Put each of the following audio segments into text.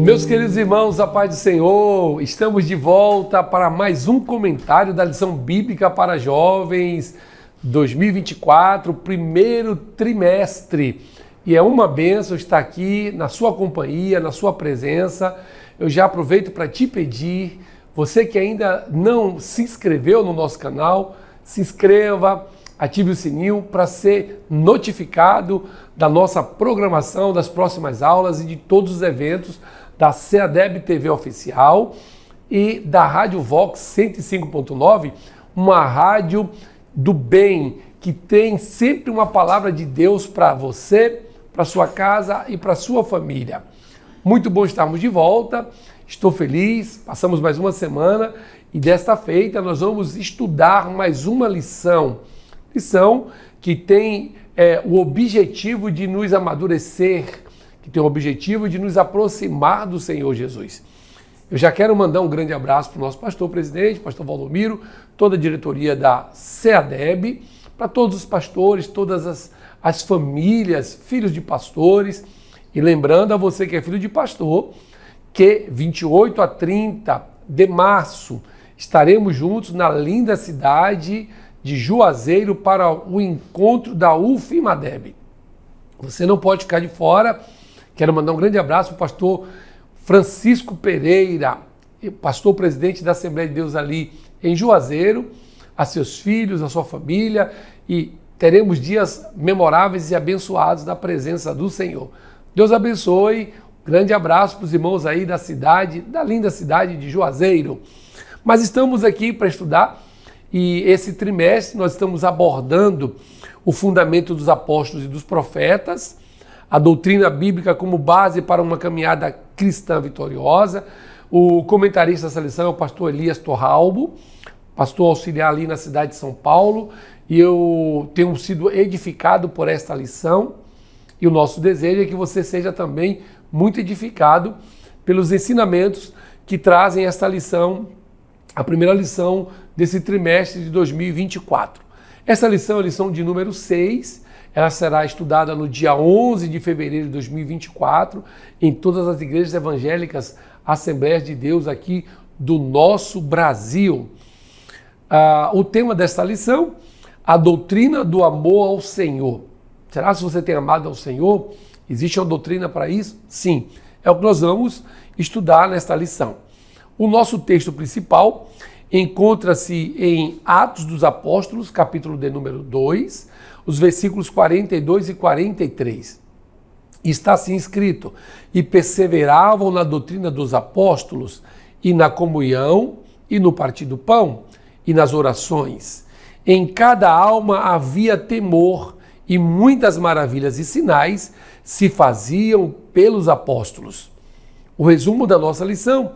Meus queridos irmãos, a paz do Senhor, estamos de volta para mais um comentário da lição bíblica para jovens 2024, primeiro trimestre. E é uma bênção estar aqui na sua companhia, na sua presença. Eu já aproveito para te pedir, você que ainda não se inscreveu no nosso canal, se inscreva, ative o sininho para ser notificado da nossa programação, das próximas aulas e de todos os eventos da CEADEB TV Oficial e da Rádio Vox 105.9, uma rádio do bem, que tem sempre uma palavra de Deus para você, para sua casa e para sua família. Muito bom estarmos de volta, estou feliz, passamos mais uma semana e desta feita nós vamos estudar mais uma lição que tem o objetivo de nos amadurecer, que tem o objetivo de nos aproximar do Senhor Jesus. Eu já quero mandar um grande abraço para o nosso pastor presidente, pastor Valdomiro, toda a diretoria da CEADEB, para todos os pastores, todas as famílias, filhos de pastores, e lembrando a você que é filho de pastor, que 28 a 30 de março estaremos juntos na linda cidade de Juazeiro para o encontro da UFIMADEB. Você não pode ficar de fora. Quero mandar um grande abraço para o pastor Francisco Pereira, pastor presidente da Assembleia de Deus ali em Juazeiro, a seus filhos, a sua família, e teremos dias memoráveis e abençoados na presença do Senhor. Deus abençoe, grande abraço para os irmãos aí da cidade, da linda cidade de Juazeiro. Mas estamos aqui para estudar e esse trimestre nós estamos abordando o fundamento dos apóstolos e dos profetas, a doutrina bíblica como base para uma caminhada cristã vitoriosa. O comentarista dessa lição é o pastor Elias Torralbo, pastor auxiliar ali na cidade de São Paulo, e eu tenho sido edificado por esta lição, e o nosso desejo é que você seja também muito edificado pelos ensinamentos que trazem esta lição, a primeira lição desse trimestre de 2024. Essa lição é a lição de número 6, ela será estudada no dia 11 de fevereiro de 2024 em todas as igrejas evangélicas Assembleias de Deus aqui do nosso Brasil. O tema desta lição, a doutrina do amor ao Senhor. Será se você tem amado ao Senhor? Existe uma doutrina para isso? Sim, é o que nós vamos estudar nesta lição. O nosso texto principal encontra-se em Atos dos Apóstolos, capítulo de número 2, os versículos 42 e 43. Está assim escrito: e perseveravam na doutrina dos apóstolos, e na comunhão, e no partir do pão, e nas orações. Em cada alma havia temor, e muitas maravilhas e sinais se faziam pelos apóstolos. O resumo da nossa lição: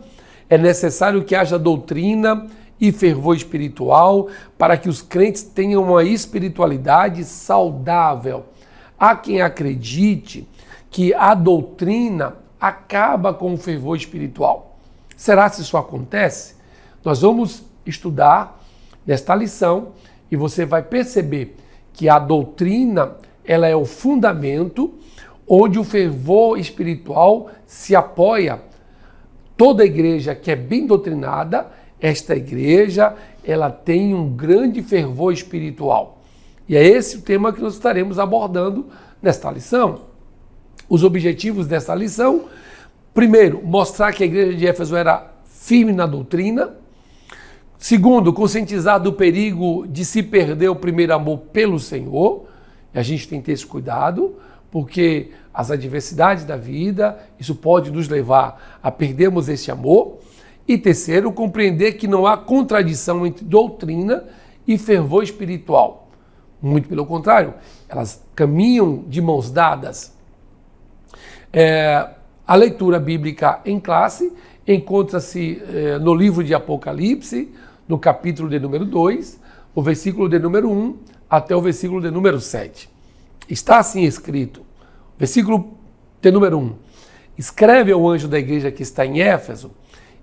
é necessário que haja doutrina e fervor espiritual para que os crentes tenham uma espiritualidade saudável. Há quem acredite que a doutrina acaba com o fervor espiritual. Será se isso acontece? Nós vamos estudar nesta lição e você vai perceber que a doutrina ela é o fundamento onde o fervor espiritual se apoia. Toda igreja que é bem doutrinada, esta igreja, ela tem um grande fervor espiritual. E é esse o tema que nós estaremos abordando nesta lição. Os objetivos desta lição: primeiro, mostrar que a igreja de Éfeso era firme na doutrina. Segundo, conscientizar do perigo de se perder o primeiro amor pelo Senhor. E a gente tem que ter esse cuidado, porque as adversidades da vida, isso pode nos levar a perdermos esse amor. E terceiro, compreender que não há contradição entre doutrina e fervor espiritual. Muito pelo contrário, elas caminham de mãos dadas. A leitura bíblica em classe encontra-se no livro de Apocalipse, no capítulo de número 2, o versículo de número 1 até o versículo de número 7. Está assim escrito, versículo de número 1. Escreve ao anjo da igreja que está em Éfeso: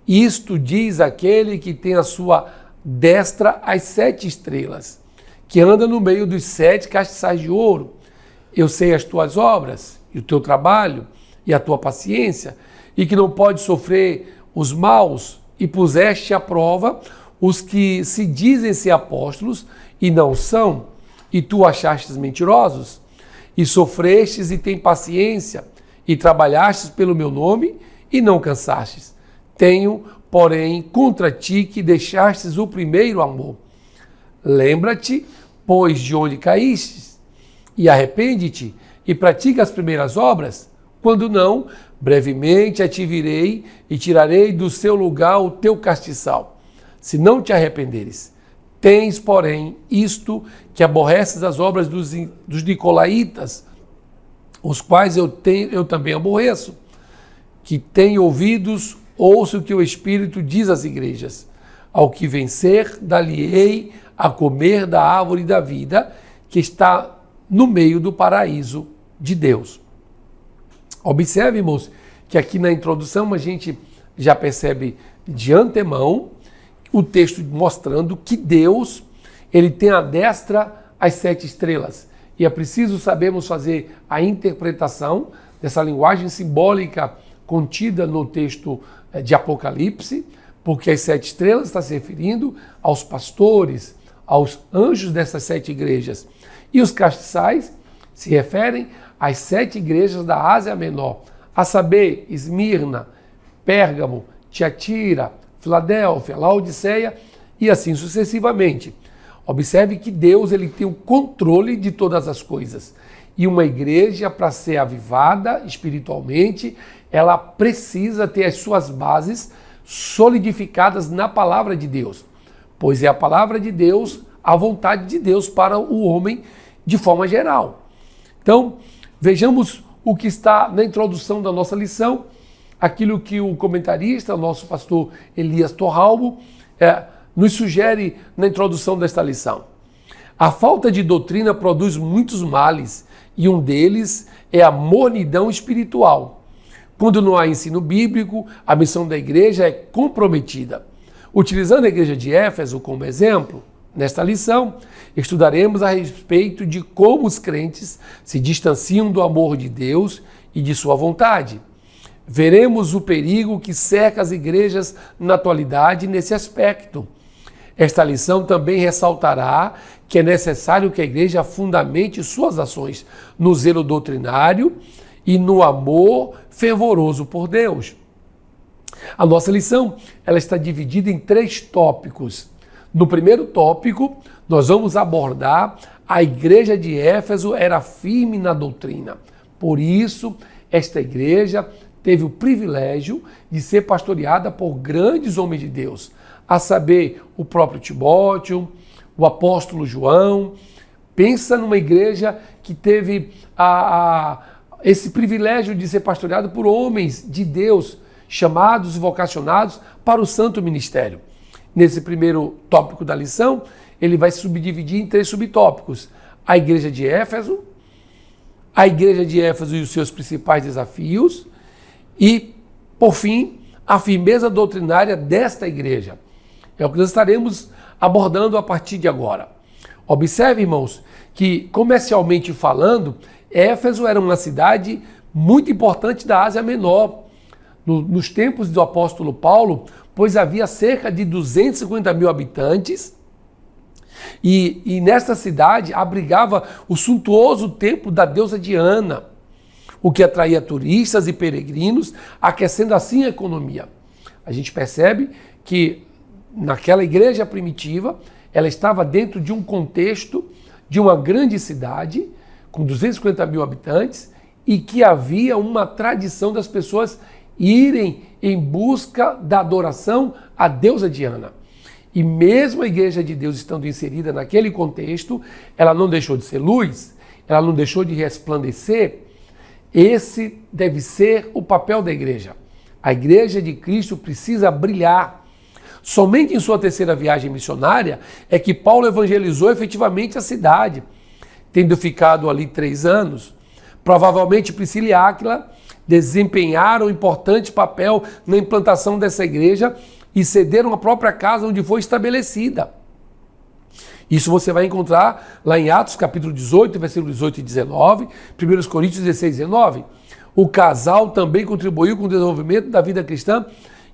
isto diz aquele que tem a sua destra as 7 estrelas, que anda no meio dos 7 castiçais de ouro. Eu sei as tuas obras, e o teu trabalho, e a tua paciência, e que não pode sofrer os maus, e puseste à prova os que se dizem ser apóstolos, e não são, e tu achastes mentirosos, e sofrestes e tem paciência, e trabalhastes pelo meu nome, e não cansastes. Tenho, porém, contra ti que deixastes o primeiro amor. Lembra-te, pois, de onde caístes, e arrepende-te, e pratica as primeiras obras. Quando não, brevemente a ti virei, e tirarei do seu lugar o teu castiçal, se não te arrependeres. Tens, porém, isto, que aborreces as obras dos nicolaítas, os quais eu também aborreço. Que tem ouvidos, ouça o que o Espírito diz às igrejas. Ao que vencer, dar-lhe-ei a comer da árvore da vida, que está no meio do paraíso de Deus. Observe, irmãos, que aqui na introdução a gente já percebe de antemão o texto mostrando que Deus, ele tem à destra as 7 estrelas. E é preciso sabermos fazer a interpretação dessa linguagem simbólica contida no texto de Apocalipse, porque as 7 estrelas está se referindo aos pastores, aos anjos dessas 7 igrejas. E os castiçais se referem às 7 igrejas da Ásia Menor, a saber, Esmirna, Pérgamo, Tiatira, Filadélfia, Laodiceia e assim sucessivamente. Observe que Deus, ele tem o controle de todas as coisas. E uma igreja, para ser avivada espiritualmente, ela precisa ter as suas bases solidificadas na palavra de Deus. Pois é a palavra de Deus, a vontade de Deus para o homem de forma geral. Então, vejamos o que está na introdução da nossa lição, aquilo que o comentarista, o nosso pastor Elias Torralbo, nos sugere na introdução desta lição. A falta de doutrina produz muitos males, e um deles é a mornidão espiritual. Quando não há ensino bíblico, a missão da igreja é comprometida. Utilizando a igreja de Éfeso como exemplo, nesta lição, estudaremos a respeito de como os crentes se distanciam do amor de Deus e de sua vontade. Veremos o perigo que cerca as igrejas na atualidade nesse aspecto. Esta lição também ressaltará que é necessário que a igreja fundamente suas ações no zelo doutrinário e no amor fervoroso por Deus. A nossa lição, ela está dividida em 3 tópicos. No primeiro tópico, nós vamos abordar a igreja de Éfeso era firme na doutrina. Por isso, esta igreja teve o privilégio de ser pastoreada por grandes homens de Deus, a saber, o próprio Timóteo, o apóstolo João. Pensa numa igreja que teve esse privilégio de ser pastoreada por homens de Deus, chamados e vocacionados para o santo ministério. Nesse primeiro tópico da lição, ele vai se subdividir em 3 subtópicos. A igreja de Éfeso e os seus principais desafios, e, por fim, a firmeza doutrinária desta igreja. É o que nós estaremos abordando a partir de agora. Observe, irmãos, que comercialmente falando, Éfeso era uma cidade muito importante da Ásia Menor. Nos tempos do apóstolo Paulo, pois havia cerca de 250 mil habitantes, e nesta cidade abrigava o suntuoso templo da deusa Diana, o que atraía turistas e peregrinos, aquecendo assim a economia. A gente percebe que naquela igreja primitiva, ela estava dentro de um contexto de uma grande cidade, com 250 mil habitantes, e que havia uma tradição das pessoas irem em busca da adoração à deusa Diana. E mesmo a igreja de Deus estando inserida naquele contexto, ela não deixou de ser luz, ela não deixou de resplandecer. Esse deve ser o papel da igreja. A igreja de Cristo precisa brilhar. Somente em sua 3ª viagem missionária é que Paulo evangelizou efetivamente a cidade, tendo ficado ali 3 anos. Provavelmente Priscila e Áquila desempenharam um importante papel na implantação dessa igreja e cederam a própria casa onde foi estabelecida. Isso você vai encontrar lá em Atos capítulo 18, versículo 18 e 19, 1 Coríntios 16 e 19. O casal também contribuiu com o desenvolvimento da vida cristã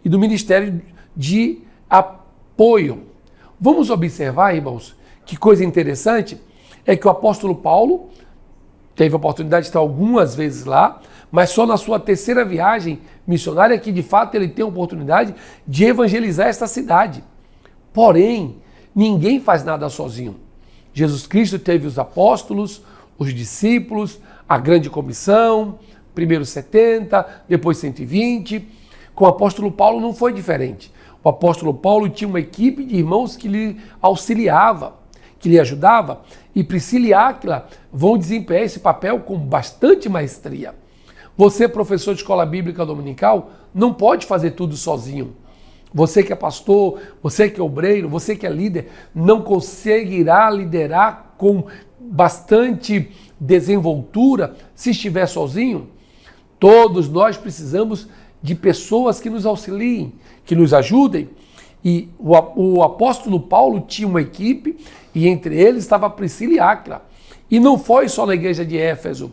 e do ministério de apoio. Vamos observar, irmãos, que coisa interessante é que o apóstolo Paulo teve a oportunidade de estar algumas vezes lá, mas só na sua terceira viagem missionária que de fato ele tem a oportunidade de evangelizar esta cidade. Porém, ninguém faz nada sozinho. Jesus Cristo teve os apóstolos, os discípulos, a grande comissão, primeiro 70, depois 120. Com o apóstolo Paulo não foi diferente. O apóstolo Paulo tinha uma equipe de irmãos que lhe auxiliava, que lhe ajudava, e Priscila e Áquila vão desempenhar esse papel com bastante maestria. Você, professor de escola bíblica dominical, não pode fazer tudo sozinho. Você que é pastor, você que é obreiro, você que é líder, não conseguirá liderar com bastante desenvoltura se estiver sozinho. Todos nós precisamos de pessoas que nos auxiliem, que nos ajudem. E o apóstolo Paulo tinha uma equipe e entre eles estava Priscila e Áquila. E não foi só na igreja de Éfeso.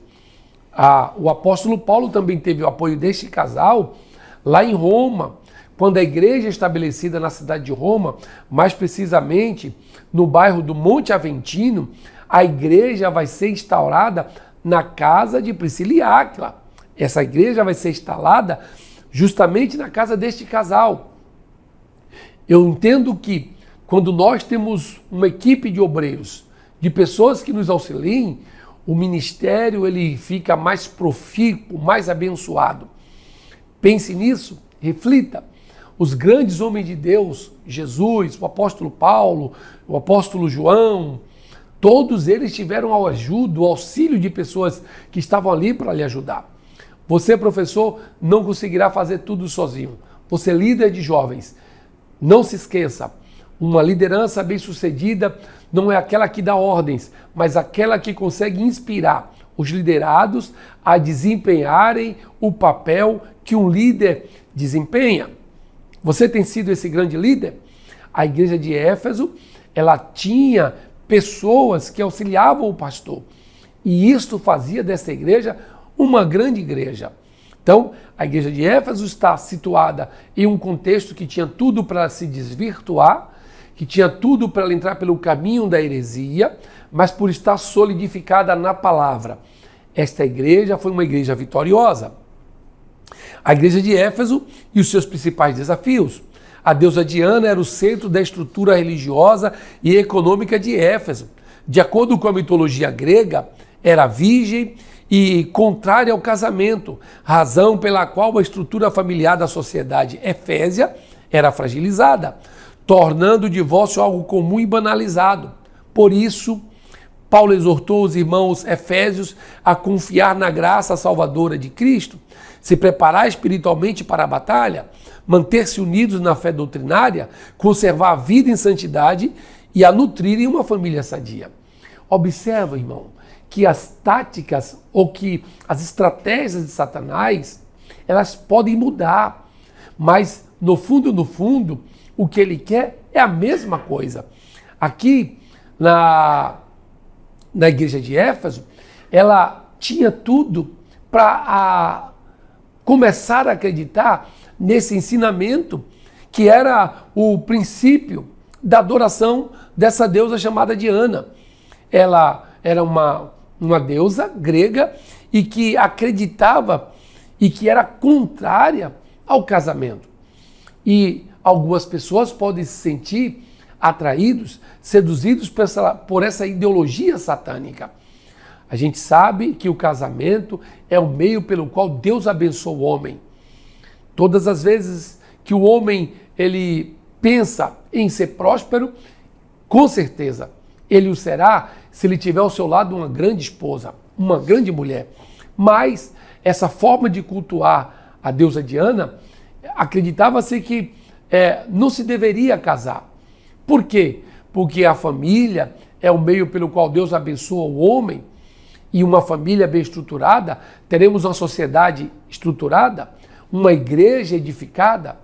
O apóstolo Paulo também teve o apoio deste casal lá em Roma, quando a igreja estabelecida na cidade de Roma, mais precisamente no bairro do Monte Aventino, a igreja vai ser instaurada na casa de Priscila e Áquila. Essa igreja vai ser instalada justamente na casa deste casal. Eu entendo que quando nós temos uma equipe de obreiros, de pessoas que nos auxiliem, o ministério ele fica mais profícuo, mais abençoado. Pense nisso, reflita. Os grandes homens de Deus, Jesus, o apóstolo Paulo, o apóstolo João, todos eles tiveram a ajuda, o auxílio de pessoas que estavam ali para lhe ajudar. Você, professor, não conseguirá fazer tudo sozinho. Você, líder de jovens, não se esqueça, uma liderança bem-sucedida não é aquela que dá ordens, mas aquela que consegue inspirar os liderados a desempenharem o papel que um líder desempenha. Você tem sido esse grande líder? A igreja de Éfeso, ela tinha pessoas que auxiliavam o pastor. E isto fazia dessa igreja uma grande igreja. Então, a igreja de Éfeso está situada em um contexto que tinha tudo para se desvirtuar, que tinha tudo para ela entrar pelo caminho da heresia, mas por estar solidificada na palavra. Esta igreja foi uma igreja vitoriosa. A igreja de Éfeso e os seus principais desafios. A deusa Diana era o centro da estrutura religiosa e econômica de Éfeso. De acordo com a mitologia grega, era virgem e contrária ao casamento, razão pela qual a estrutura familiar da sociedade efésia era fragilizada, tornando o divórcio algo comum e banalizado. Por isso, Paulo exortou os irmãos efésios a confiar na graça salvadora de Cristo, se preparar espiritualmente para a batalha, manter-se unidos na fé doutrinária, conservar a vida em santidade e a nutrirem uma família sadia. Observa, irmão, que as táticas ou que as estratégias de Satanás, elas podem mudar, mas no fundo, o que ele quer é a mesma coisa. Aqui na igreja de Éfeso, ela tinha tudo para começar a acreditar nesse ensinamento que era o princípio da adoração dessa deusa chamada Diana. Ela era uma deusa grega e que acreditava e que era contrária ao casamento. E algumas pessoas podem se sentir atraídos, seduzidos por essa ideologia satânica. A gente sabe que o casamento é o meio pelo qual Deus abençoa o homem. Todas as vezes que o homem ele pensa em ser próspero, com certeza ele o será se ele tiver ao seu lado uma grande esposa, uma grande mulher. Mas essa forma de cultuar a deusa Diana, acreditava-se que não se deveria casar. Por quê? Porque a família é o meio pelo qual Deus abençoa o homem, e uma família bem estruturada, teremos uma sociedade estruturada, uma igreja edificada.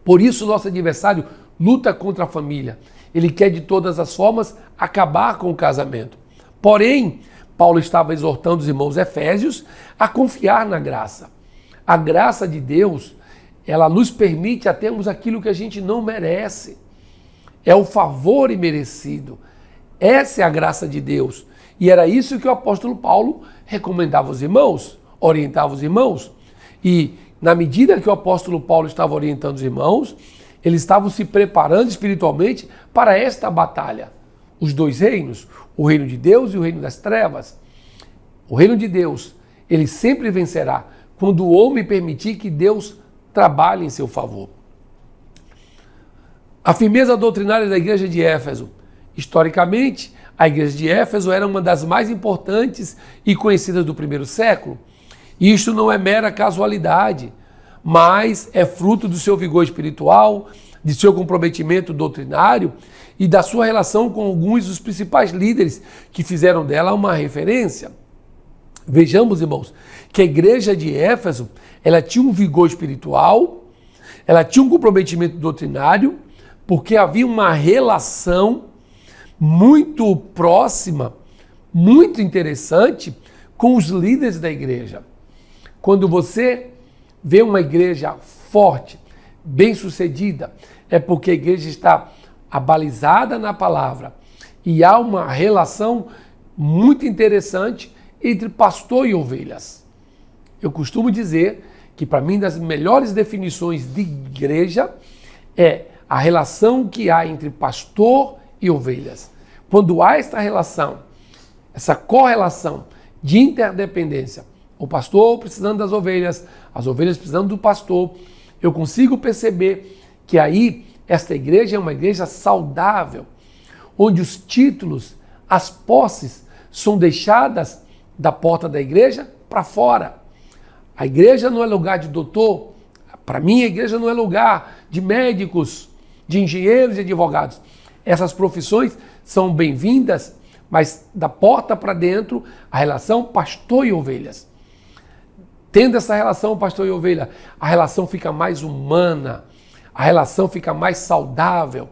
Por isso nosso adversário luta contra a família. ele quer de todas as formas acabar com o casamento. Porém, Paulo estava exortando os irmãos efésios a confiar na graça. A graça de Deus, ela nos permite a termos aquilo que a gente não merece. É o favor imerecido. Essa é a graça de Deus. E era isso que o apóstolo Paulo recomendava aos irmãos, orientava os irmãos. E na medida que o apóstolo Paulo estava orientando os irmãos, eles estavam se preparando espiritualmente para esta batalha. Os dois reinos, o reino de Deus e o reino das trevas. O reino de Deus, ele sempre vencerá quando o homem permitir que Deus trabalhe em seu favor. A firmeza doutrinária da igreja de Éfeso. Historicamente, a igreja de Éfeso era uma das mais importantes e conhecidas do primeiro século. Isto não é mera casualidade, mas é fruto do seu vigor espiritual, de seu comprometimento doutrinário e da sua relação com alguns dos principais líderes que fizeram dela uma referência. Vejamos, irmãos, que a igreja de Éfeso, ela tinha um vigor espiritual, ela tinha um comprometimento doutrinário, porque havia uma relação muito próxima, muito interessante com os líderes da igreja. Quando você vê uma igreja forte, bem-sucedida, é porque a igreja está abalizada na palavra e há uma relação muito interessante entre pastor e ovelhas. Eu costumo dizer que, para mim, das melhores definições de igreja é a relação que há entre pastor e ovelhas. Quando há esta relação, essa correlação de interdependência, o pastor precisando das ovelhas, as ovelhas precisando do pastor, eu consigo perceber que aí esta igreja é uma igreja saudável, onde os títulos, as posses são deixadas da porta da igreja para fora. A igreja não é lugar de doutor, para mim a igreja não é lugar de médicos, de engenheiros e advogados. Essas profissões são bem-vindas, mas da porta para dentro, a relação pastor e ovelhas. Tendo essa relação pastor e ovelha, a relação fica mais humana, a relação fica mais saudável,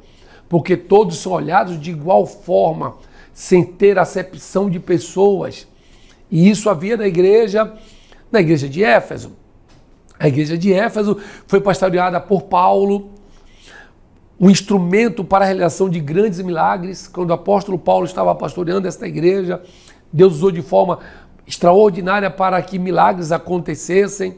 porque todos são olhados de igual forma, sem ter acepção de pessoas. E isso havia na igreja de Éfeso. A igreja de Éfeso foi pastoreada por Paulo, um instrumento para a realização de grandes milagres. Quando o apóstolo Paulo estava pastoreando esta igreja, Deus usou de forma extraordinária para que milagres acontecessem.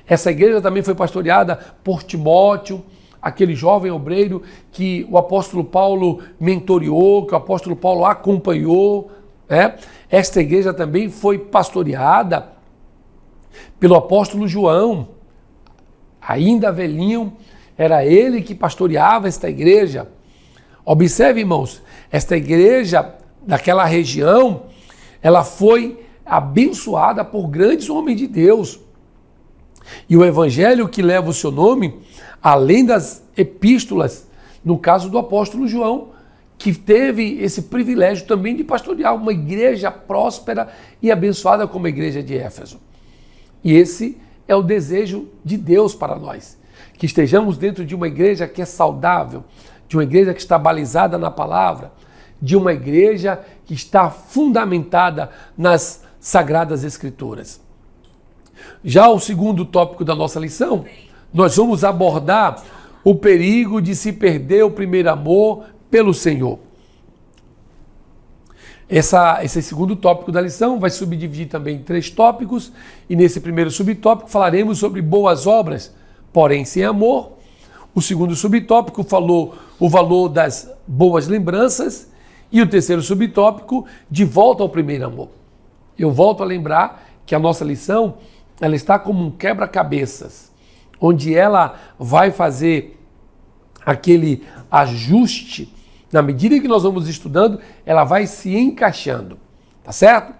Essa igreja também foi pastoreada por Timóteo, aquele jovem obreiro que o apóstolo Paulo mentoreou, que o apóstolo Paulo acompanhou. Esta igreja também foi pastoreada pelo apóstolo João, ainda velhinho, era ele que pastoreava esta igreja. Observe, irmãos, esta igreja daquela região, ela foi abençoada por grandes homens de Deus. E o evangelho que leva o seu nome, além das epístolas, no caso do apóstolo João, que teve esse privilégio também de pastorear uma igreja próspera e abençoada como a igreja de Éfeso. E esse é o desejo de Deus para nós, que estejamos dentro de uma igreja que é saudável, de uma igreja que está balizada na palavra, de uma igreja que está fundamentada nas Sagradas Escrituras. Já o segundo tópico da nossa lição, nós vamos abordar o perigo de se perder o primeiro amor pelo Senhor. Esse segundo tópico da lição vai subdividir também em 3 tópicos, e nesse primeiro subtópico falaremos sobre boas obras, porém sem amor. O segundo subtópico falou o valor das boas lembranças, e o terceiro subtópico, de volta ao primeiro amor. Eu volto a lembrar que a nossa lição, ela está como um quebra-cabeças, onde ela vai fazer aquele ajuste. Na medida que nós vamos estudando, ela vai se encaixando, tá certo?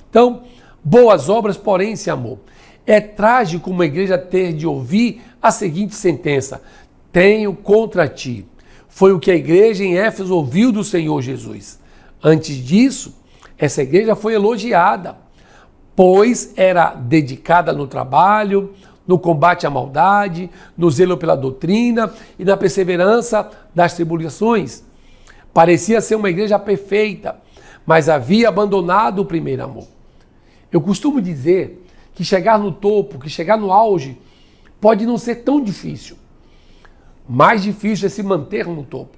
Então, boas obras, porém sem amor. É trágico uma igreja ter de ouvir a seguinte sentença: tenho contra ti. Foi o que a igreja em Éfeso ouviu do Senhor Jesus. Antes disso, essa igreja foi elogiada, pois era dedicada no trabalho, no combate à maldade, no zelo pela doutrina e na perseverança das tribulações. Parecia ser uma igreja perfeita, mas havia abandonado o primeiro amor. Eu costumo dizer que chegar no topo, que chegar no auge, pode não ser tão difícil. Mais difícil é se manter no topo.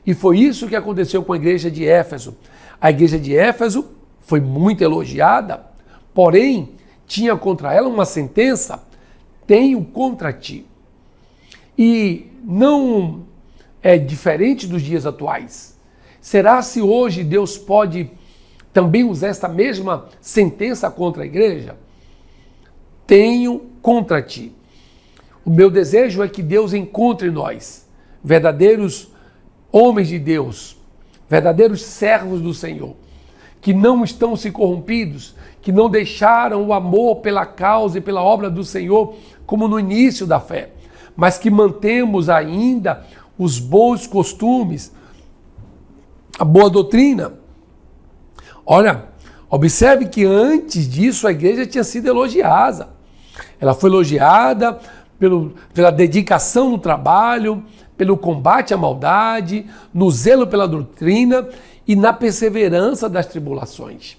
E foi isso que aconteceu com a igreja de Éfeso. A igreja de Éfeso foi muito elogiada, porém, tinha contra ela uma sentença: tenho contra ti. E não é diferente dos dias atuais. Será se hoje Deus pode também usar esta mesma sentença contra a igreja? Tenho contra ti. O meu desejo é que Deus encontre em nós verdadeiros homens de Deus, verdadeiros servos do Senhor, que não estão se corrompidos, que não deixaram o amor pela causa e pela obra do Senhor como no início da fé, mas que mantemos ainda os bons costumes, a boa doutrina. Olha, observe que antes disso a igreja tinha sido elogiada. Ela foi elogiada pela dedicação no trabalho, pelo combate à maldade, no zelo pela doutrina e na perseverança das tribulações.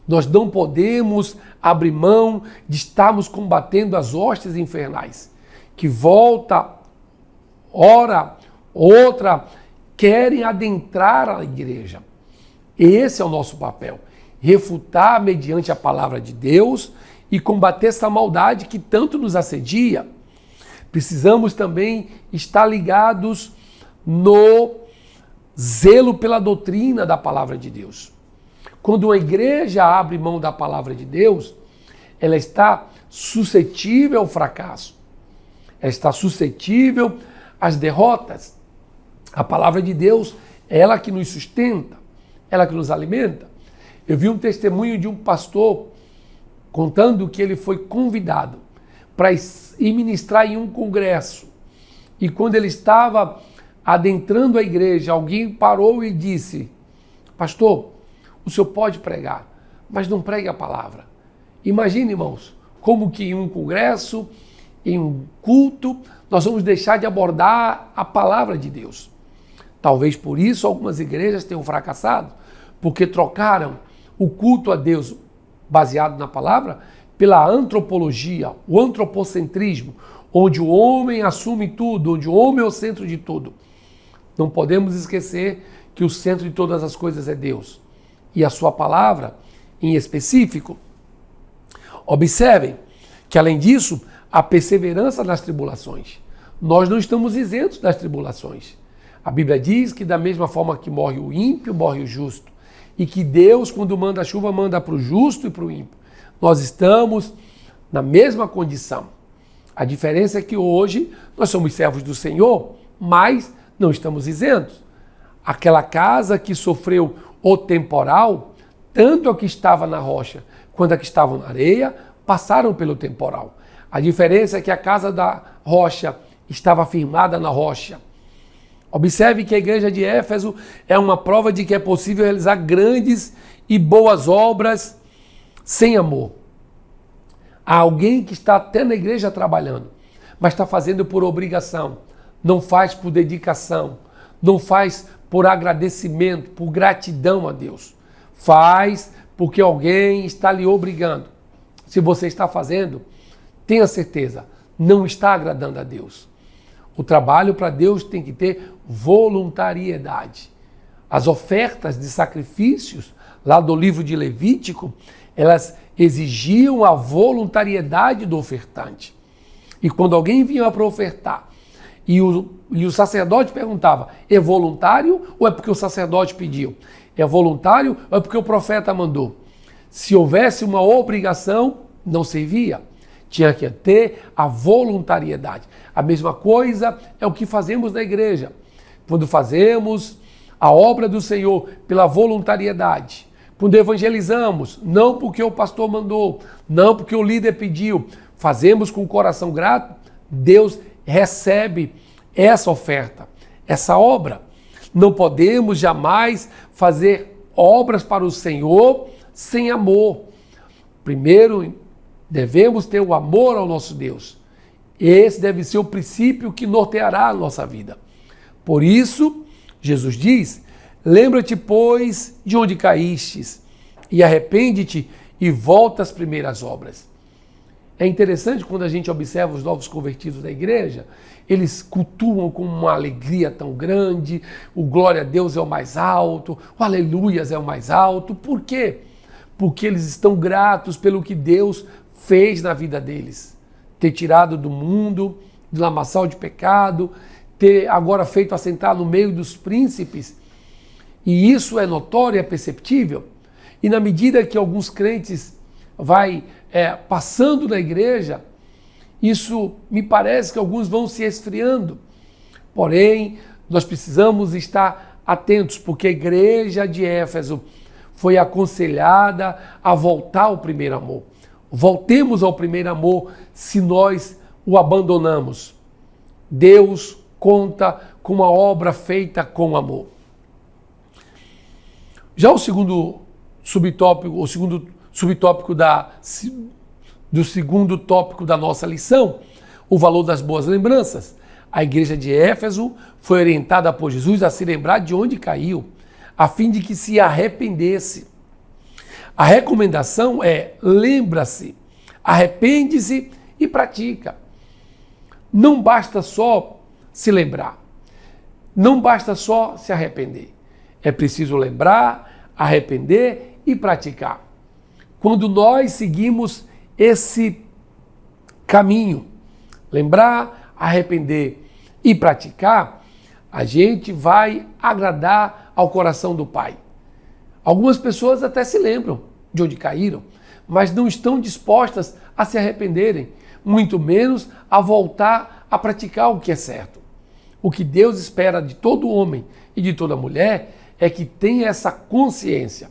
Nós não podemos abrir mão de estarmos combatendo as hostes infernais, que volta, hora, outra, querem adentrar a igreja. Esse é o nosso papel, refutar mediante a palavra de Deus e combater essa maldade que tanto nos assedia. Precisamos também estar ligados no zelo pela doutrina da palavra de Deus. Quando uma igreja abre mão da palavra de Deus, ela está suscetível ao fracasso. Ela está suscetível às derrotas. A palavra de Deus é ela que nos sustenta, ela que nos alimenta. Eu vi um testemunho de um pastor contando que ele foi convidado para ir ministrar em um congresso. E quando ele estava adentrando a igreja, alguém parou e disse: pastor, o senhor pode pregar, mas não pregue a palavra. Imagine, irmãos, como que em um congresso, em um culto, nós vamos deixar de abordar a palavra de Deus. Talvez por isso algumas igrejas tenham fracassado, porque trocaram o culto a Deus baseado na palavra pela antropologia, o antropocentrismo, onde o homem assume tudo, onde o homem é o centro de tudo. Não podemos esquecer que o centro de todas as coisas é Deus. E a sua palavra, em específico. Observem que, além disso, a perseverança nas tribulações. Nós não estamos isentos das tribulações. A Bíblia diz que da mesma forma que morre o ímpio, morre o justo. E que Deus, quando manda a chuva, manda para o justo e para o ímpio. Nós estamos na mesma condição. A diferença é que hoje nós somos servos do Senhor, mas não estamos isentos. Aquela casa que sofreu o temporal, tanto a que estava na rocha quanto a que estava na areia, passaram pelo temporal. A diferença é que a casa da rocha estava firmada na rocha. Observe que a igreja de Éfeso é uma prova de que é possível realizar grandes e boas obras sem amor. Há alguém que está até na igreja trabalhando, mas está fazendo por obrigação, não faz por dedicação, não faz por agradecimento, por gratidão a Deus. Faz porque alguém está lhe obrigando. Se você está fazendo, tenha certeza, não está agradando a Deus. O trabalho para Deus tem que ter voluntariedade. As ofertas de sacrifícios, lá do livro de Levítico, elas exigiam a voluntariedade do ofertante. E quando alguém vinha para ofertar, e o sacerdote perguntava, é voluntário ou é porque o sacerdote pediu? É voluntário ou é porque o profeta mandou? Se houvesse uma obrigação, não servia. Tinha que ter a voluntariedade. A mesma coisa é o que fazemos na igreja. Quando fazemos a obra do Senhor pela voluntariedade, quando evangelizamos, não porque o pastor mandou, não porque o líder pediu, fazemos com o coração grato, Deus recebe essa oferta, essa obra. Não podemos jamais fazer obras para o Senhor sem amor. Primeiro, devemos ter o amor ao nosso Deus. Esse deve ser o princípio que norteará a nossa vida. Por isso, Jesus diz, Lembra-te, pois, de onde caístes, e arrepende-te e volta às primeiras obras. É interessante quando a gente observa os novos convertidos da igreja, eles cultuam com uma alegria tão grande, o glória a Deus é o mais alto, o aleluias é o mais alto. Por quê? Porque eles estão gratos pelo que Deus fez na vida deles. Ter tirado do mundo, de lamaçal de pecado, ter agora feito assentar no meio dos príncipes. E isso é notório, é perceptível. E na medida que alguns crentes vai passando na igreja, isso me parece que alguns vão se esfriando. Porém, nós precisamos estar atentos, porque a igreja de Éfeso foi aconselhada a voltar ao primeiro amor. Voltemos ao primeiro amor se nós o abandonamos. Deus conta com uma obra feita com amor. Já o segundo subtópico, do segundo tópico da nossa lição, o valor das boas lembranças. A igreja de Éfeso foi orientada por Jesus a se lembrar de onde caiu, a fim de que se arrependesse. A recomendação é: lembra-se, arrepende-se e pratica. Não basta só se lembrar, não basta só se arrepender. É preciso lembrar, arrepender e praticar. Quando nós seguimos esse caminho, lembrar, arrepender e praticar, a gente vai agradar ao coração do Pai. Algumas pessoas até se lembram de onde caíram, mas não estão dispostas a se arrependerem, muito menos a voltar a praticar o que é certo. O que Deus espera de todo homem e de toda mulher é que tenha essa consciência.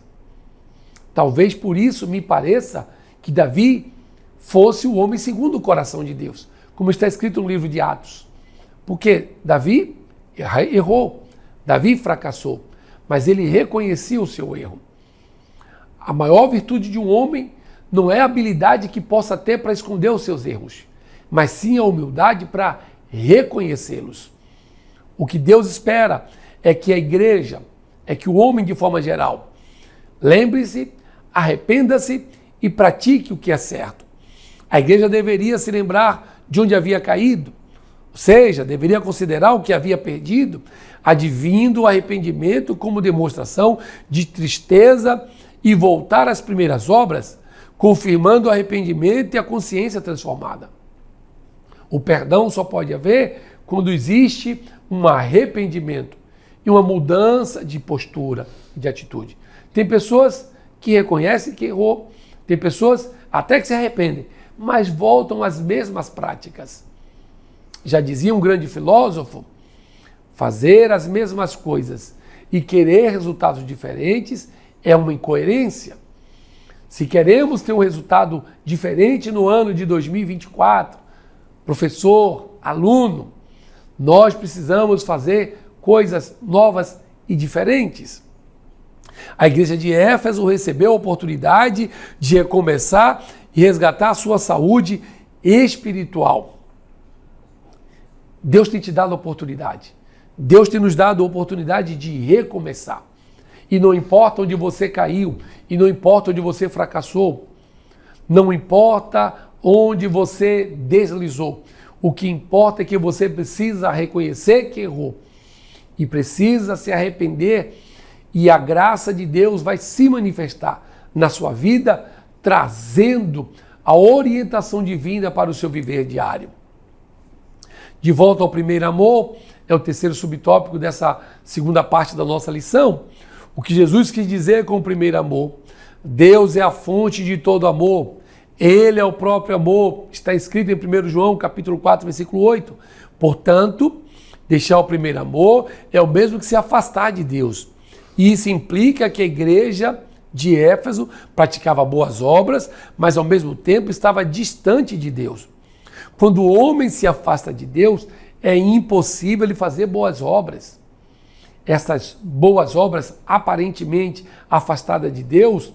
Talvez por isso me pareça que Davi fosse o homem segundo o coração de Deus, como está escrito no livro de Atos. Porque Davi errou, Davi fracassou, mas ele reconhecia o seu erro. A maior virtude de um homem não é a habilidade que possa ter para esconder os seus erros, mas sim a humildade para reconhecê-los. O que Deus espera é que a igreja, é que o homem de forma geral, lembre-se, arrependa-se e pratique o que é certo. A igreja deveria se lembrar de onde havia caído, ou seja, deveria considerar o que havia perdido, advindo o arrependimento como demonstração de tristeza e voltar às primeiras obras, confirmando o arrependimento e a consciência transformada. O perdão só pode haver quando existe um arrependimento e uma mudança de postura, de atitude. Tem pessoas que reconhecem que errou, tem pessoas até que se arrependem, mas voltam às mesmas práticas. Já dizia um grande filósofo: fazer as mesmas coisas e querer resultados diferentes é uma incoerência. Se queremos ter um resultado diferente no ano de 2024, professor, aluno, nós precisamos fazer coisas novas e diferentes. A igreja de Éfeso recebeu a oportunidade de recomeçar e resgatar a sua saúde espiritual. Deus tem te dado a oportunidade. Deus tem nos dado a oportunidade de recomeçar. E não importa onde você caiu, e não importa onde você fracassou, não importa onde você deslizou. O que importa é que você precisa reconhecer que errou e precisa se arrepender, e a graça de Deus vai se manifestar na sua vida, trazendo a orientação divina para o seu viver diário. De volta ao primeiro amor, é o terceiro subtópico dessa segunda parte da nossa lição. O que Jesus quis dizer com o primeiro amor: Deus é a fonte de todo amor. Ele é o próprio amor. Está escrito em 1 João, capítulo 4, versículo 8. Portanto, deixar o primeiro amor é o mesmo que se afastar de Deus. E isso implica que a igreja de Éfeso praticava boas obras, mas ao mesmo tempo estava distante de Deus. Quando o homem se afasta de Deus, é impossível ele fazer boas obras. Essas boas obras, aparentemente afastadas de Deus,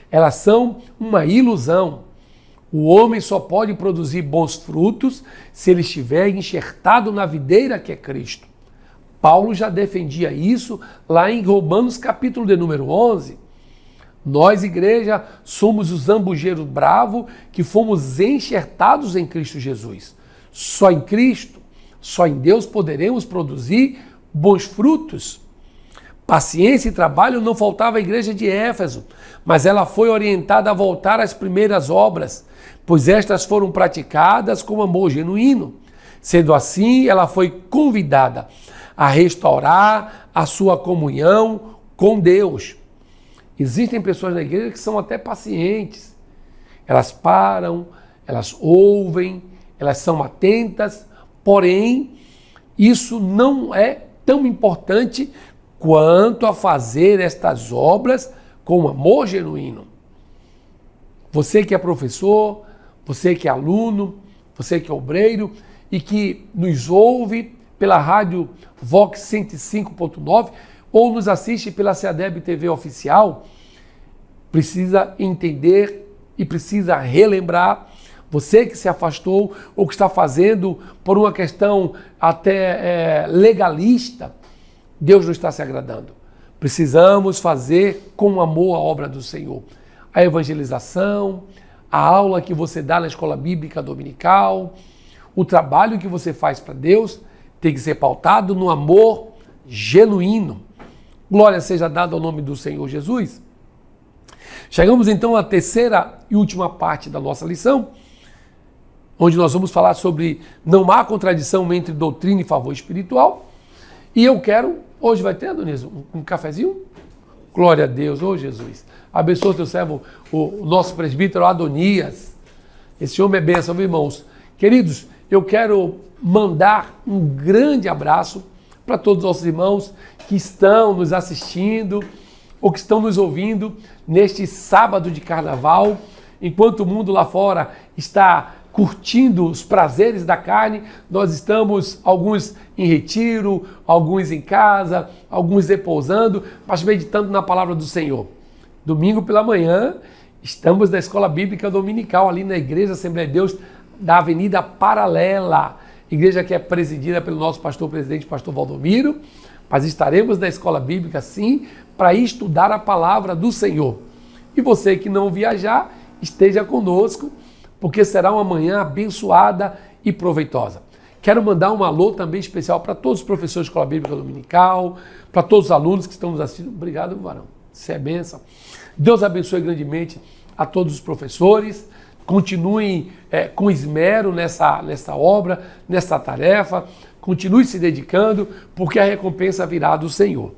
elas são uma ilusão. O homem só pode produzir bons frutos se ele estiver enxertado na videira que é Cristo. Paulo já defendia isso lá em Romanos capítulo de número 11. Nós, igreja, somos os zambujeiros bravos que fomos enxertados em Cristo Jesus. Só em Cristo, só em Deus poderemos produzir bons frutos. Paciência e trabalho não faltava à igreja de Éfeso, mas ela foi orientada a voltar às primeiras obras, pois estas foram praticadas com amor genuíno. Sendo assim, ela foi convidada a restaurar a sua comunhão com Deus. Existem pessoas na igreja que são até pacientes. Elas param, elas ouvem, elas são atentas, porém, isso não é tão importante quanto a fazer estas obras com amor genuíno. Você que é professor, você que é aluno, você que é obreiro e que nos ouve pela rádio Vox 105.9 ou nos assiste pela CEADEB TV oficial, precisa entender e precisa relembrar, você que se afastou ou que está fazendo por uma questão até legalista, Deus não está se agradando. Precisamos fazer com amor a obra do Senhor. A evangelização, a aula que você dá na escola bíblica dominical, o trabalho que você faz para Deus tem que ser pautado no amor genuíno. Glória seja dada ao nome do Senhor Jesus. Chegamos então à terceira e última parte da nossa lição, onde nós vamos falar sobre não há contradição entre doutrina e favor espiritual. E eu quero, hoje vai ter, Adonias, um cafezinho? Glória a Deus, ô Jesus. Abençoa teu servo, o nosso presbítero Adonias. Esse homem é bênção, meus irmãos. Queridos, eu quero mandar um grande abraço para todos os nossos irmãos que estão nos assistindo ou que estão nos ouvindo neste sábado de carnaval, enquanto o mundo lá fora está curtindo os prazeres da carne, nós estamos, alguns em retiro, alguns em casa, alguns repousando, mas meditando na palavra do Senhor. Domingo pela manhã, estamos na Escola Bíblica Dominical, ali na Igreja Assembleia de Deus, da Avenida Paralela, igreja que é presidida pelo nosso pastor-presidente, pastor Valdomiro, mas estaremos na Escola Bíblica, sim, para estudar a palavra do Senhor. E você que não viajar, esteja conosco, porque será uma manhã abençoada e proveitosa. Quero mandar um alô também especial para todos os professores de Escola Bíblica Dominical, para todos os alunos que estão nos assistindo. Obrigado, varão. Isso é bênção. Deus abençoe grandemente a todos os professores. Continuem com esmero nessa obra, nessa tarefa. Continue se dedicando, porque a recompensa virá do Senhor.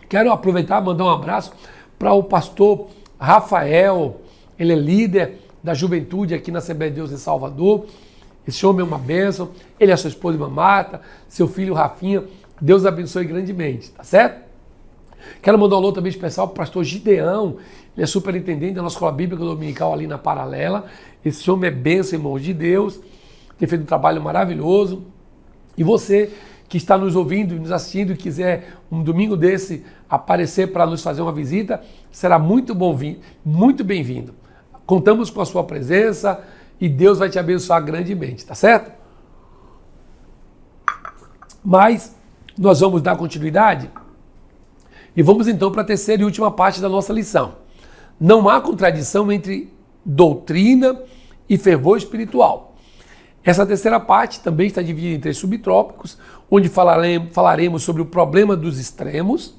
Quero aproveitar e mandar um abraço para o pastor Rafael. Ele é líder da juventude aqui na Assembleia de Deus em Salvador. Esse homem é uma bênção. Ele é a sua esposa, irmã Marta, seu filho Rafinha. Deus abençoe grandemente, tá certo? Quero mandar um alô também especial para o pastor Gideão. Ele é superintendente da nossa Escola Bíblica Dominical ali na Paralela. Esse homem é bênção, irmão de Deus. Tem feito um trabalho maravilhoso. E você que está nos ouvindo e nos assistindo e quiser um domingo desse aparecer para nos fazer uma visita, será muito bem-vindo. Contamos com a sua presença e Deus vai te abençoar grandemente, tá certo? Mas nós vamos dar continuidade e vamos então para a terceira e última parte da nossa lição. Não há contradição entre doutrina e fervor espiritual. Essa terceira parte também está dividida em 3 subtópicos, onde falaremos sobre o problema dos extremos,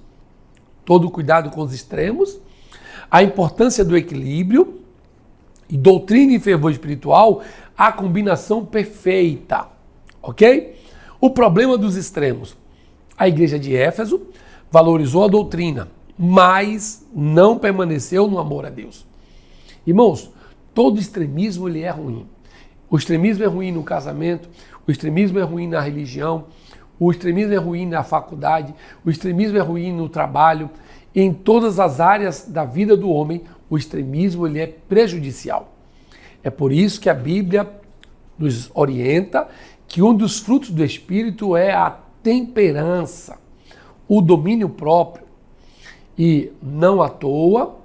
todo cuidado com os extremos, a importância do equilíbrio e doutrina e fervor espiritual, a combinação perfeita, ok? O problema dos extremos. A igreja de Éfeso valorizou a doutrina, mas não permaneceu no amor a Deus. Irmãos, todo extremismo ele é ruim. O extremismo é ruim no casamento, o extremismo é ruim na religião, o extremismo é ruim na faculdade, o extremismo é ruim no trabalho. Em todas as áreas da vida do homem, o extremismo ele é prejudicial. É por isso que a Bíblia nos orienta que um dos frutos do Espírito é a temperança, o domínio próprio. E não à toa,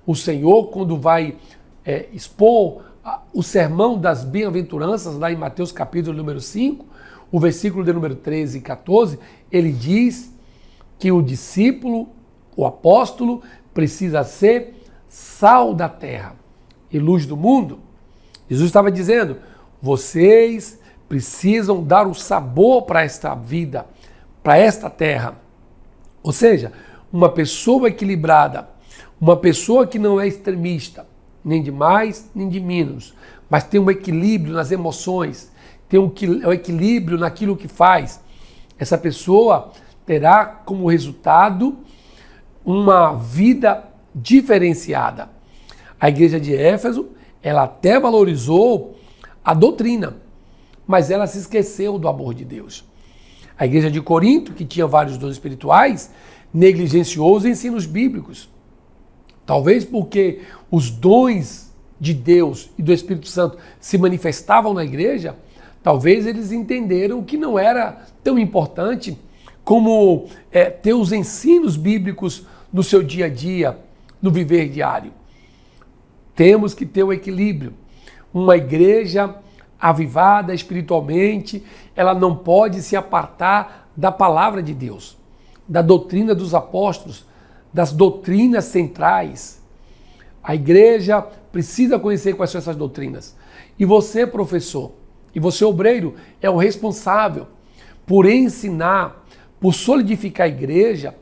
o Senhor, quando vai expor o sermão das bem-aventuranças, lá em Mateus capítulo número 5, o versículo de número 13 e 14, ele diz que o discípulo, o apóstolo, precisa ser sal da terra e luz do mundo. Jesus estava dizendo, vocês precisam dar o sabor para esta vida, para esta terra. Ou seja, uma pessoa equilibrada, uma pessoa que não é extremista, nem de mais, nem de menos, mas tem um equilíbrio nas emoções, tem um equilíbrio naquilo que faz. Essa pessoa terá como resultado uma vida diferenciada. A igreja de Éfeso, ela até valorizou a doutrina, mas ela se esqueceu do amor de Deus. A igreja de Corinto, que tinha vários dons espirituais, negligenciou os ensinos bíblicos. Talvez porque os dons de Deus e do Espírito Santo se manifestavam na igreja, talvez eles entenderam que não era tão importante como ter os ensinos bíblicos no seu dia a dia, no viver diário. Temos que ter o equilíbrio. Uma igreja avivada espiritualmente, ela não pode se apartar da palavra de Deus, da doutrina dos apóstolos, das doutrinas centrais. A igreja precisa conhecer quais são essas doutrinas. E você, professor, e você, obreiro, é o responsável por ensinar, por solidificar a igreja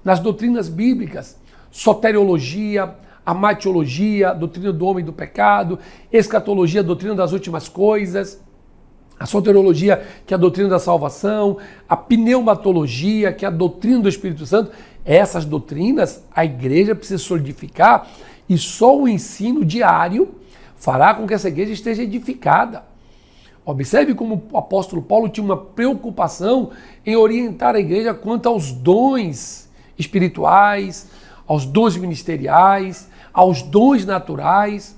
nas doutrinas bíblicas, soteriologia, amatiologia, doutrina do homem e do pecado, escatologia, doutrina das últimas coisas, a soteriologia, que é a doutrina da salvação, a pneumatologia, que é a doutrina do Espírito Santo. Essas doutrinas a igreja precisa solidificar e só o ensino diário fará com que essa igreja esteja edificada. Observe como o apóstolo Paulo tinha uma preocupação em orientar a igreja quanto aos dons espirituais, aos dons ministeriais, aos dons naturais.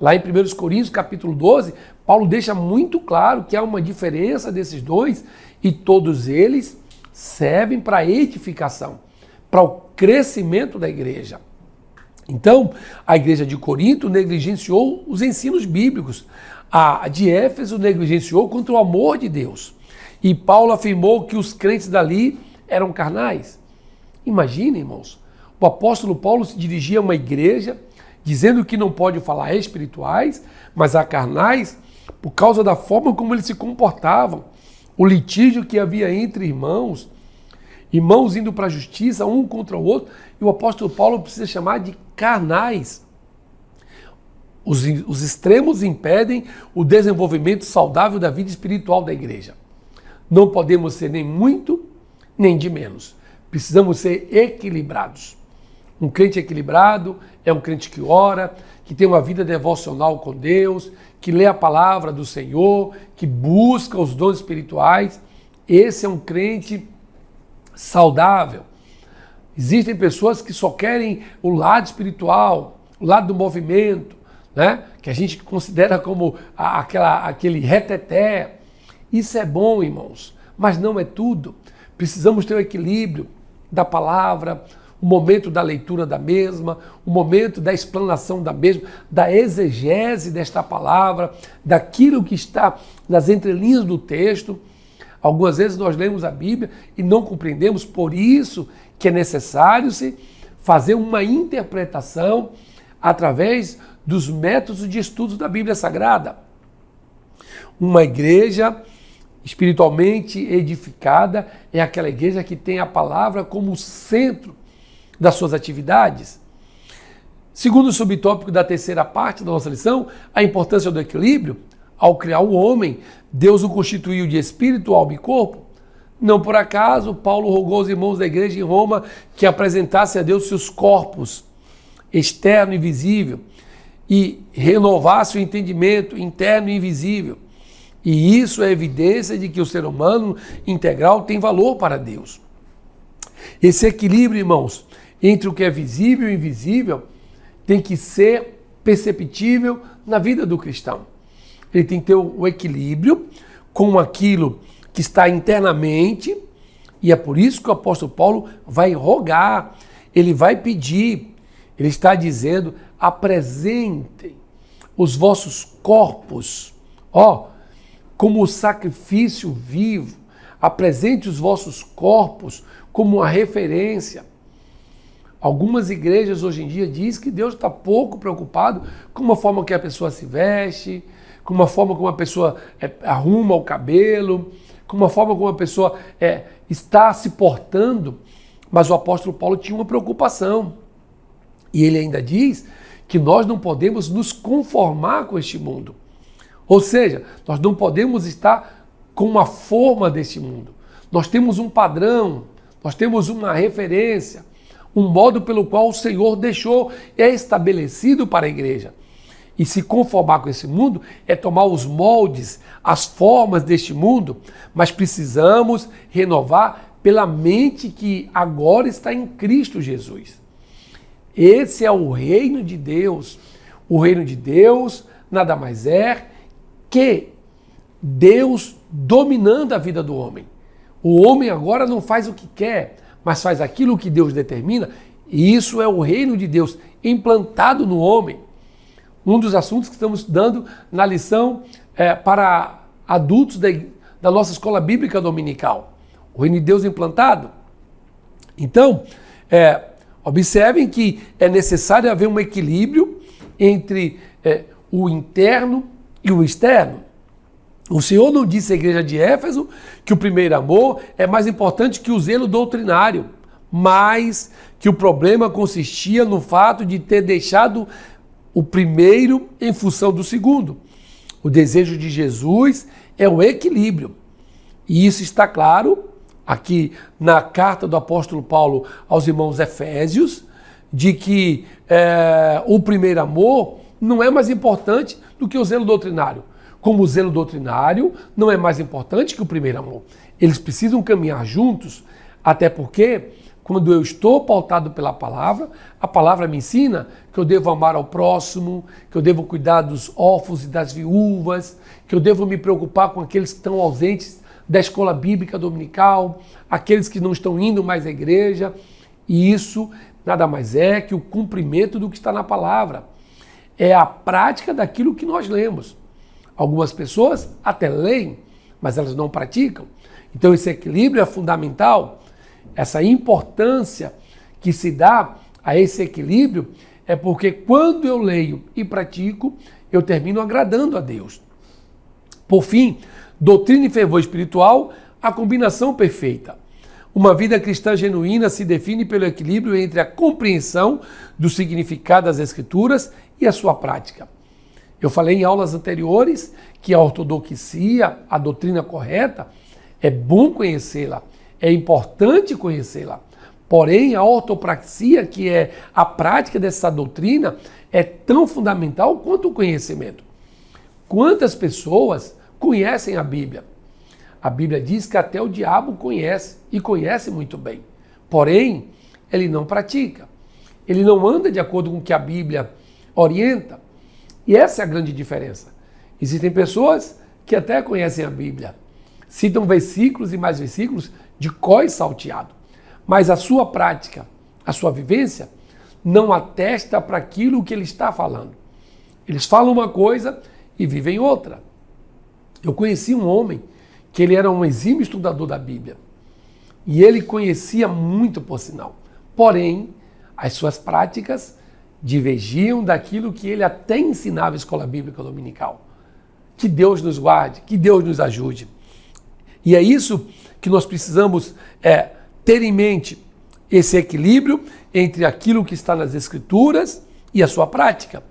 Lá em 1 Coríntios, capítulo 12, Paulo deixa muito claro que há uma diferença desses dons e todos eles servem para a edificação, para o crescimento da igreja. Então, a igreja de Corinto negligenciou os ensinos bíblicos. A de Éfeso negligenciou contra o amor de Deus. E Paulo afirmou que os crentes dali eram carnais. Imaginem, irmãos, o apóstolo Paulo se dirigia a uma igreja dizendo que não pode falar espirituais, mas a carnais por causa da forma como eles se comportavam, o litígio que havia entre irmãos indo para a justiça, um contra o outro, e o apóstolo Paulo precisa chamar de carnais. Os extremos impedem o desenvolvimento saudável da vida espiritual da igreja. Não podemos ser nem muito, nem de menos. Precisamos ser equilibrados. Um crente equilibrado é um crente que ora, que tem uma vida devocional com Deus, que lê a palavra do Senhor, que busca os dons espirituais. Esse é um crente saudável. Existem pessoas que só querem o lado espiritual, o lado do movimento, né? Que a gente considera como aquele reteté. Isso é bom, irmãos, mas não é tudo. Precisamos ter o equilíbrio da palavra, o momento da leitura da mesma, o momento da explanação da mesma, da exegese desta palavra, daquilo que está nas entrelinhas do texto. Algumas vezes nós lemos a Bíblia e não compreendemos, por isso que é necessário se fazer uma interpretação através dos métodos de estudos da Bíblia Sagrada. Uma igreja espiritualmente edificada é aquela igreja que tem a palavra como centro das suas atividades. Segundo o subtópico da terceira parte da nossa lição, a importância do equilíbrio. Ao criar o homem, Deus o constituiu de espírito, alma e corpo. Não por acaso, Paulo rogou aos irmãos da igreja em Roma que apresentassem a Deus seus corpos, externo e visível, e renovasse o entendimento interno e invisível. E isso é evidência de que o ser humano integral tem valor para Deus. Esse equilíbrio, irmãos, entre o que é visível e invisível, tem que ser perceptível na vida do cristão. Ele tem que ter o equilíbrio com aquilo que está internamente, e é por isso que o apóstolo Paulo vai rogar, ele vai pedir, ele está dizendo, apresentem os vossos corpos, ó, como sacrifício vivo. Apresente os vossos corpos como uma referência. Algumas igrejas hoje em dia dizem que Deus está pouco preocupado com a forma que a pessoa se veste, com a forma como a pessoa arruma o cabelo, com a forma como a pessoa está se portando. Mas o apóstolo Paulo tinha uma preocupação. E ele ainda diz que nós não podemos nos conformar com este mundo. Ou seja, nós não podemos estar com uma forma deste mundo. Nós temos um padrão, nós temos uma referência, um modo pelo qual o Senhor deixou, estabelecido para a igreja. E se conformar com esse mundo é tomar os moldes, as formas deste mundo, mas precisamos renovar pela mente que agora está em Cristo Jesus. Esse é o reino de Deus. O reino de Deus nada mais é que Deus dominando a vida do homem. O homem agora não faz o que quer, mas faz aquilo que Deus determina, e isso é o reino de Deus implantado no homem. Um dos assuntos que estamos estudando na lição para adultos da nossa escola bíblica dominical. O reino de Deus implantado. Então, observem que é necessário haver um equilíbrio entre o interno e o externo. O Senhor não disse à igreja de Éfeso que o primeiro amor é mais importante que o zelo doutrinário, mas que o problema consistia no fato de ter deixado o primeiro em função do segundo. O desejo de Jesus é o equilíbrio. E isso está claro aqui na carta do apóstolo Paulo aos irmãos Efésios, de que o primeiro amor não é mais importante do que o zelo doutrinário. Como o zelo doutrinário não é mais importante que o primeiro amor. Eles precisam caminhar juntos, até porque quando eu estou pautado pela palavra, a palavra me ensina que eu devo amar ao próximo, que eu devo cuidar dos órfãos e das viúvas, que eu devo me preocupar com aqueles que estão ausentes da escola bíblica dominical, aqueles que não estão indo mais à igreja. E isso nada mais é que o cumprimento do que está na palavra. É a prática daquilo que nós lemos. Algumas pessoas até leem, mas elas não praticam. Então esse equilíbrio é fundamental. Essa importância que se dá a esse equilíbrio é porque quando eu leio e pratico, eu termino agradando a Deus. Por fim, doutrina e fervor espiritual, a combinação perfeita. Uma vida cristã genuína se define pelo equilíbrio entre a compreensão do significado das Escrituras e a sua prática. Eu falei em aulas anteriores que a ortodoxia, a doutrina correta, é bom conhecê-la, é importante conhecê-la. Porém, a ortopraxia, que é a prática dessa doutrina, é tão fundamental quanto o conhecimento. Quantas pessoas conhecem a Bíblia? A Bíblia diz que até o diabo conhece, e conhece muito bem. Porém, ele não pratica. Ele não anda de acordo com o que a Bíblia orienta. E essa é a grande diferença. Existem pessoas que até conhecem a Bíblia, citam versículos e mais versículos de cós salteado, mas a sua prática, a sua vivência, não atesta para aquilo que ele está falando. Eles falam uma coisa e vivem outra. Eu conheci um homem que ele era um exímio estudador da Bíblia, e ele conhecia muito, por sinal. Porém, as suas práticas divergiam daquilo que ele até ensinava na escola bíblica dominical. Que Deus nos guarde, que Deus nos ajude. E é isso que nós precisamos ter em mente, esse equilíbrio entre aquilo que está nas Escrituras e a sua prática.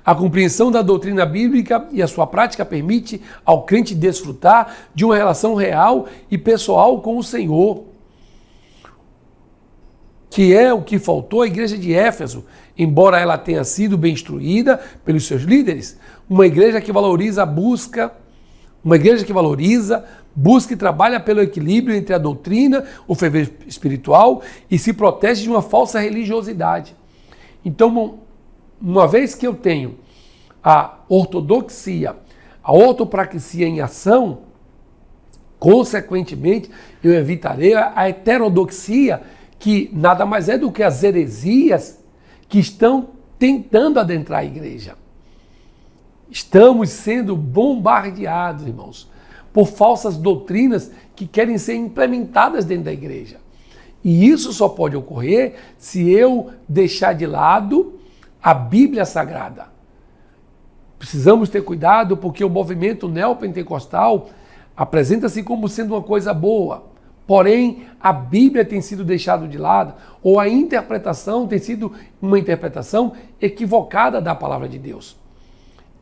A compreensão da doutrina bíblica e a sua prática permite ao crente desfrutar de uma relação real e pessoal com o Senhor, que é o que faltou à igreja de Éfeso, embora ela tenha sido bem instruída pelos seus líderes. Uma igreja que valoriza a busca, busca e trabalha pelo equilíbrio entre a doutrina, o fervor espiritual e se protege de uma falsa religiosidade. Então, uma vez que eu tenho a ortodoxia, a ortopraxia em ação, consequentemente, eu evitarei a heterodoxia, que nada mais é do que as heresias que estão tentando adentrar a igreja. Estamos sendo bombardeados, irmãos, por falsas doutrinas que querem ser implementadas dentro da igreja. E isso só pode ocorrer se eu deixar de lado a Bíblia Sagrada. Precisamos ter cuidado porque o movimento neopentecostal apresenta-se como sendo uma coisa boa. Porém, a Bíblia tem sido deixada de lado ou a interpretação tem sido uma interpretação equivocada da palavra de Deus.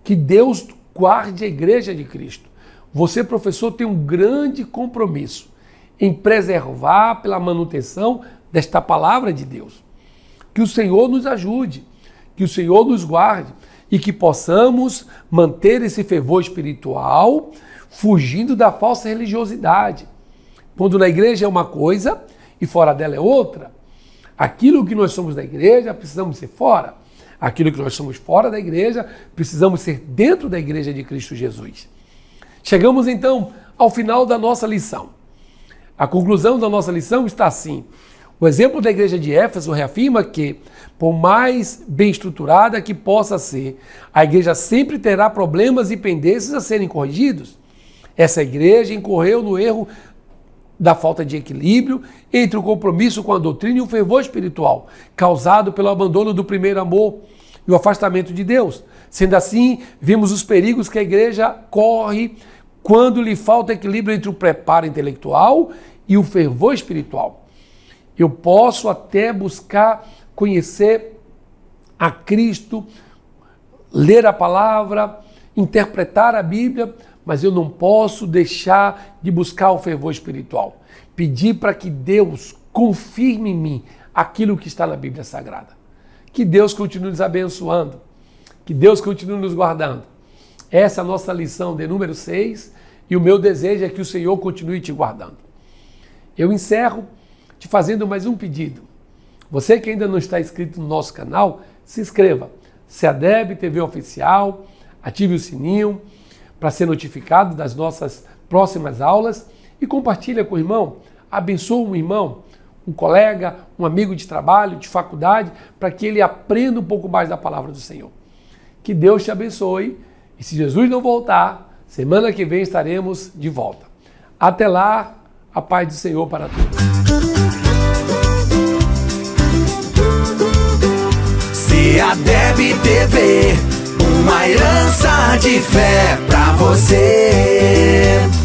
Que Deus guarde a igreja de Cristo. Você, professor, tem um grande compromisso em preservar pela manutenção desta palavra de Deus. Que o Senhor nos ajude, que o Senhor nos guarde e que possamos manter esse fervor espiritual fugindo da falsa religiosidade. Quando na igreja é uma coisa e fora dela é outra, aquilo que nós somos da igreja precisamos ser fora. Aquilo que nós somos fora da igreja, precisamos ser dentro da igreja de Cristo Jesus. Chegamos então ao final da nossa lição. A conclusão da nossa lição está assim. O exemplo da igreja de Éfeso reafirma que, por mais bem estruturada que possa ser, a igreja sempre terá problemas e pendências a serem corrigidos. Essa igreja incorreu no erro da falta de equilíbrio entre o compromisso com a doutrina e o fervor espiritual, causado pelo abandono do primeiro amor e o afastamento de Deus. Sendo assim, vimos os perigos que a igreja corre quando lhe falta equilíbrio entre o preparo intelectual e o fervor espiritual. Eu posso até buscar conhecer a Cristo, ler a palavra, interpretar a Bíblia, mas eu não posso deixar de buscar o fervor espiritual. Pedir para que Deus confirme em mim aquilo que está na Bíblia Sagrada. Que Deus continue nos abençoando. Que Deus continue nos guardando. Essa é a nossa lição de número 6 e o meu desejo é que o Senhor continue te guardando. Eu encerro te fazendo mais um pedido. Você que ainda não está inscrito no nosso canal, se inscreva. CEADEB TV Oficial, ative o sininho para ser notificado das nossas próximas aulas e compartilha com o irmão, abençoa um irmão, um colega, um amigo de trabalho, de faculdade, para que ele aprenda um pouco mais da palavra do Senhor. Que Deus te abençoe e se Jesus não voltar, semana que vem estaremos de volta. Até lá, a paz do Senhor para todos. CEADEB TV, uma herança de fé pra você.